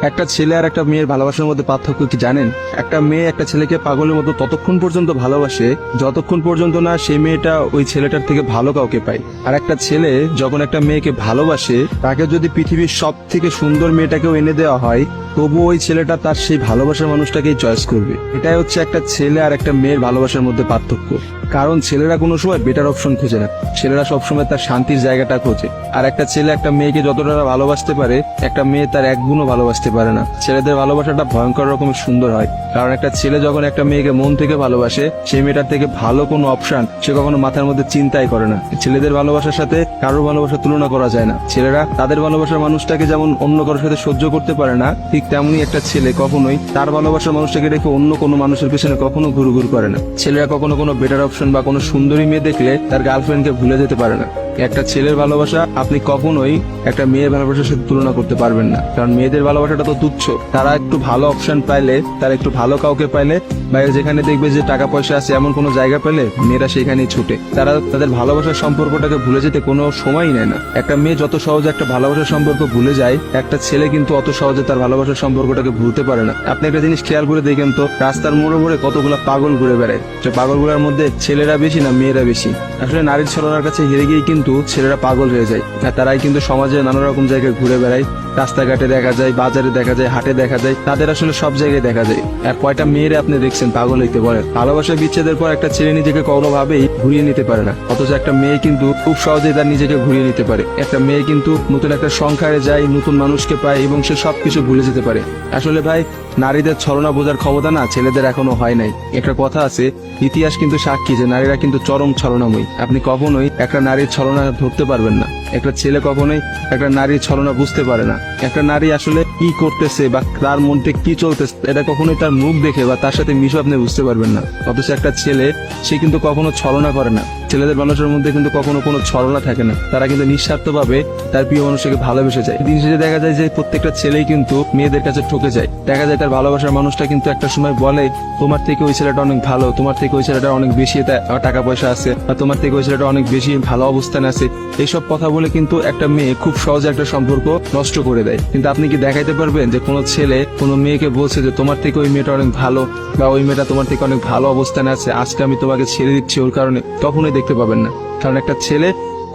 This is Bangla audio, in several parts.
একটা ছেলে আর একটা মেয়ের ভালোবাসার মধ্যে পার্থক্য কি জানেন? একটা মেয়ে একটা ছেলেকে পাগলের মতো ততক্ষণ পর্যন্ত ভালোবাসে যতক্ষণ পর্যন্ত না সেই মেয়েটা ওই ছেলেটার থেকে ভালো কাউকে পায়। আর একটা ছেলে যখন একটা মেয়েকে ভালোবাসে, তাকে যদি পৃথিবীর সব থেকে সুন্দর মেয়েটাকেও এনে দেওয়া হয়, তবু ওই ছেলেটা তার সেই ভালোবাসার মানুষটাকেই চয়েস করবে। এটাই হচ্ছে একটা ছেলে আর একটা মেয়ের ভালোবাসার মধ্যে পার্থক্য। কারণ ছেলেরা কোনো সময় বেটার অপশন খোঁজে না, ছেলেরা সবসময় তার শান্তির জায়গাটা খোঁজে। আর একটা ছেলে একটা মেয়েকে যতটা ভালোবাসতে পারে, একটা মেয়ে তার এক গুণও ভালোবাসতে পারে না। ছেলেদের ভালোবাসাটা ভয়ঙ্কর রকমের সুন্দর হয়, কারণ একটা ছেলে যখন একটা মেয়েকে মন থেকে ভালোবাসে, সেই মেয়েটার থেকে ভালো কোনো অপশন সে কখনো মাথার মধ্যে চিন্তাই করে না। ছেলেদের ভালোবাসার সাথে কারোর ভালোবাসা তুলনা করা যায় না। ছেলেরা তাদের ভালোবাসার মানুষটাকে যেমন অন্য কারোর সাথে সহ্য করতে পারে না, ঠিক তেমনি একটা ছেলে কখনোই তার ভালোবাসার মানুষটাকে রেখে অন্য কোনো মানুষের পিছনে কখনো ঘুরঘুর করে না। ছেলেরা কখনো কোনো বেটার অপশন বা কোনো সুন্দরী মেয়ে দেখলে তার গার্লফ্রেন্ডকে ভুলে যেতে পারে না। একটা ছেলের ভালোবাসা আপনি কখনোই একটা মেয়ের ভালোবাসার সাথে তুলনা করতে পারবেন না, কারণ মেয়েদের ভালোবাসাটা তো তুচ্ছ। তারা একটু ভালো অপশন পাইলে, তারা একটু ভালো কাউকে পাইলে, বাইরে যেখানে দেখবে যে টাকা পয়সা আছে এমন কোনো জায়গা পেলে মেয়েরা সেখানেই ছুটে। তারা তাদের ভালোবাসার সম্পর্কটাকে ভুলে যেতে কোনো সময়ই নেয় না। একটা মেয়ে যত সহজে একটা ভালোবাসার সম্পর্ক ভুলে যায়, একটা ছেলে কিন্তু অত সহজে তার ভালোবাসার সম্পর্কটাকে ভুলতে পারে না। আপনি একটা জিনিস খেয়াল করে দেখেন তো, রাস্তার মোড়ে মোড়ে কতগুলো পাগল ঘুরে বেড়ায়। যে পাগলগুলোর মধ্যে ছেলেরা বেশি না মেয়েরা বেশি? আসলে নারীর ছলনার কাছে হেরে গিয়ে কিন্তু ছেলেরা পাগল হয়ে যায়। আর তারাই কিন্তু সমাজে নানা রকম জায়গায় ঘুরে বেড়ায়। রাস্তাঘাটে দেখা যায়, বাজারে দেখা যায়, হাটে দেখা যায়, তাদের আসলে সব জায়গায় দেখা যায়। আর কয়টা মেয়েরা আপনি দেখছেন পাগল হইতে পারে? ভালোবাসা বিচ্ছেদের পর একটা ছেলে নিজেকে কোনোভাবেই ঘুরিয়ে নিতে পারে না, অথচ একটা মেয়ে কিন্তু খুব সহজেই তার নিজেকে ঘুরিয়ে নিতে পারে। একটা মেয়ে কিন্তু নতুন একটা সংসারে যায়, নতুন মানুষকে পায় এবং সে সবকিছু ভুলে যেতে পারে। আসলে ভাই, নারীদের ছলনা বোঝার ক্ষমতা না ছেলেদের এখনো হয় নাই। একটা কথা আছে, ইতিহাস কিন্তু সাক্ষী যে নারীরা কিন্তু চরম ছলনাময়ী। আপনি কখনোই একটা নারীর ছলনা ধরতে পারবেন না। একটা ছেলে কখনোই একটা নারীর ছলনা বুঝতে পারে না। একটা নারী আসলে কি করতেছে বা তার মধ্যে কি চলতেছে, এটা কখনোই তার মুখ দেখে বা তার সাথে মিশে আপনি বুঝতে পারবেন না। অথচ একটা ছেলে, সে কিন্তু কখনো ছলনা করে না। ছেলেদের মানুষের মধ্যে কিন্তু কখনো কোনো ছলনা থাকে না। তারা কিন্তু নিঃস্বার্থভাবে তার প্রিয় মানুষকে ভালোবেসে যায়। দিন শেষে দেখা যায় যে প্রত্যেকটা ছেলেই কিন্তু মেয়েদের কাছে ঠকে যায়। দেখা যায় তার ভালোবাসার মানুষটা কিন্তু একটা সময় বলে, তোমার থেকে ওই ছেলেটা অনেক ভালো, তোমার থেকে ওই ছেলেটা অনেক বেশি টাকা পয়সা আছে, বা তোমার থেকে ওই ছেলেটা অনেক বেশি ভালো অবস্থানে আছে। এইসব কথা বলে কিন্তু একটা মেয়ে খুব সহজে একটা সম্পর্ক নষ্ট করে দেয়। কিন্তু আপনি কি দেখাইতে পারবেন যে কোনো ছেলে কোনো মেয়েকে বলছে যে তোমার থেকে ওই মেয়েটা অনেক ভালো, বা ওই মেয়েটা তোমার থেকে অনেক ভালো অবস্থানে আছে, আজকে আমি তোমাকে ছেড়ে দিচ্ছি ওর কারণে? কখনোই দেখতে পাবেন না। কারণ একটা ছেলে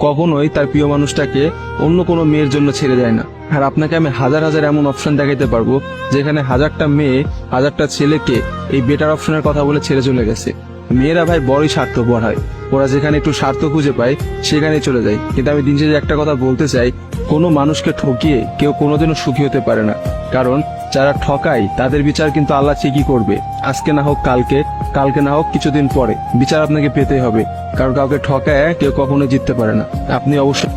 কখনোই তার প্রিয় মানুষটাকে অন্য কোনো মেয়ের জন্য ছেড়ে দেয় না। আর আপনাকে আমি হাজার হাজার এমন অপশন দেখাইতে পারবো যেখানে হাজারটা মেয়ে হাজারটা ছেলেকে এই বেটার অপশনের কথা বলে ছেড়ে চলে গেছে। মেয়েরা ভাই বড়ই স্বার্থপর হয়, ওরা যেখানে একটু স্বার্থ খুঁজে পায় সেখানেই চলে যায়। কিন্তু আমি দিন শেষে একটা কথা বলতে চাই, কোনো মানুষকে ঠকিয়ে কেউ কোনোদিনও সুখী হতে পারে না। কারণ যারা ঠকায় তাদের বিচার কিন্তু আল্লাহ ঠিকই করবে। আজকে না হোক কালকে, কালকে না হোক কিছুদিন পরে বিচার আপনাকে পেতে হবে। কারণ কাউকে ঠকায় কেউ কখনো জিততে পারে না। আপনি অবশ্যই